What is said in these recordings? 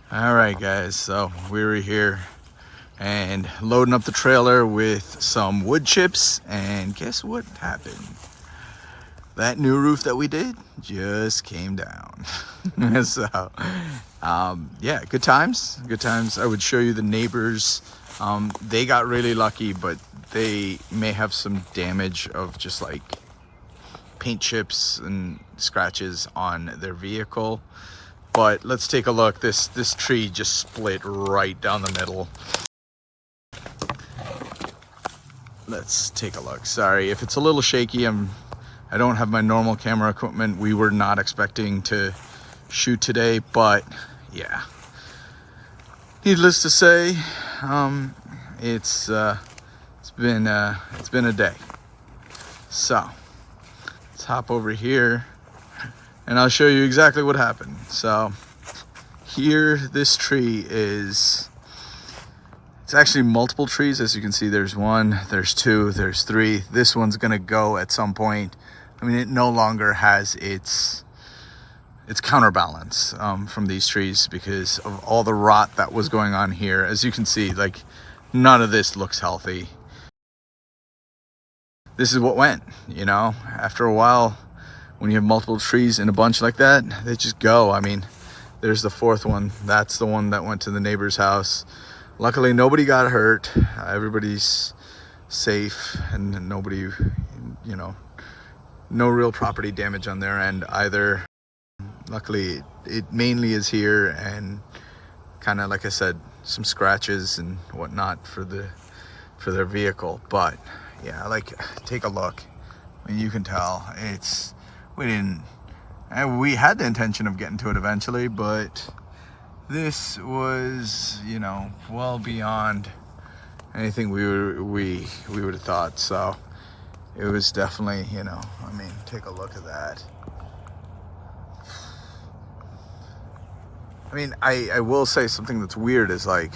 All right, guys, so we were here and loading up the trailer with some wood chips, and guess what happened? That new roof that we did just came down. So, yeah, good times, good times. I would show you the neighbors. They got really lucky, but they may have some damage of just like paint chips and scratches on their vehicle. But let's take a look. This tree just split right down the middle. Let's take a look. Sorry if it's a little shaky. I don't have my normal camera equipment. We were not expecting to shoot today, but yeah. Needless to say, it's been a day. So let's hop over here, and I'll show you exactly what happened. So here, this tree is. It's actually multiple trees. As you can see, there's one, there's two, there's three. This one's gonna go at some point. I mean, it no longer has its counterbalance from these trees because of all the rot that was going on here. As you can see, like, none of this looks healthy. This is what went, you know? After a while, when you have multiple trees in a bunch like that, they just go. I mean, there's the fourth one. That's the one that went to the neighbor's house. Luckily, nobody got hurt. Everybody's safe, and nobody, you know, no real property damage on their end either. Luckily, it mainly is here, and kind of like I said, some scratches and whatnot for their vehicle. But yeah, like, take a look. I mean, you can tell we had the intention of getting to it eventually, but this was, you know, well beyond anything we would have thought. So it was definitely, you know, I mean, take a look at that. I mean, I will say something that's weird is, like,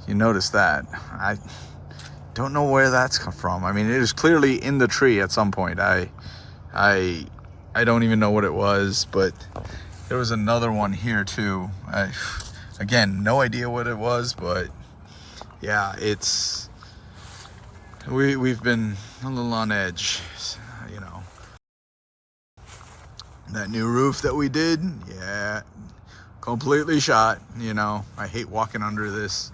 you notice that I don't know where that's come from. I mean, it is clearly in the tree at some point. I don't even know what it was, but there was another one here too. Again, no idea what it was, but yeah, we've been a little on edge, you know. That new roof that we did, yeah, completely shot. You know, I hate walking under this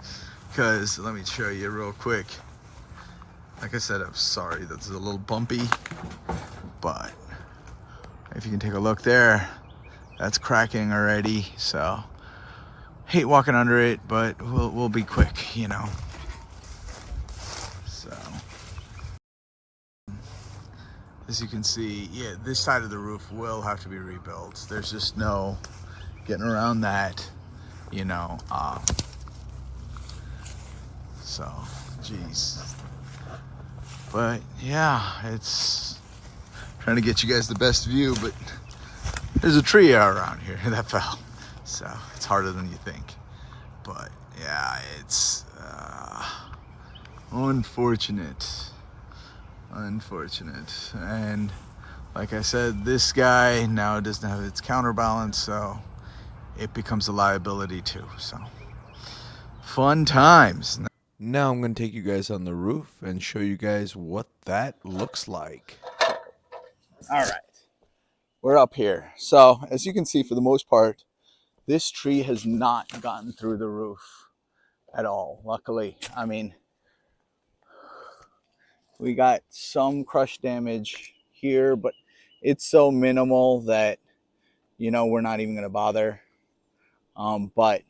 because, let me show you real quick. Like I said, I'm sorry that's a little bumpy, but if you can take a look there, that's cracking already. So hate walking under it, but we'll be quick, you know. So as you can see, yeah, this side of the roof will have to be rebuilt. There's just no getting around that, you know. So geez, but yeah, it's trying to get you guys the best view, but there's a tree around here that fell, so it's harder than you think. But yeah, it's unfortunate, and like I said, this guy now doesn't have its counterbalance, so it becomes a liability too. So fun times. Now I'm going to take you guys on the roof and show you guys what that looks like. All right, we're up here. So as you can see, for the most part, this tree has not gotten through the roof at all. Luckily, I mean, we got some crush damage here, but it's so minimal that, you know, we're not even going to bother. But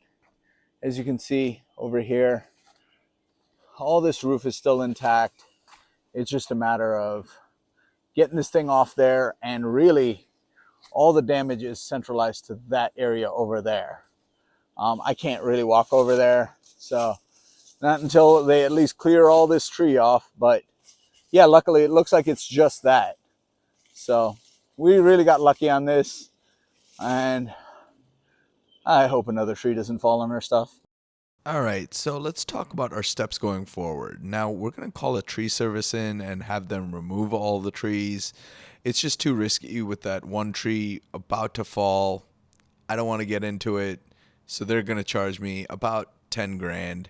as you can see over here, all this roof is still intact. It's just a matter of getting this thing off there, and really all the damage is centralized to that area over there. I can't really walk over there, so not until they at least clear all this tree off. But yeah, luckily it looks like it's just that. So we really got lucky on this, and I hope another tree doesn't fall on our stuff. All right, so let's talk about our steps going forward. Now, we're going to call a tree service in and have them remove all the trees. It's just too risky with that one tree about to fall. I don't want to get into it. So they're going to charge me about 10 grand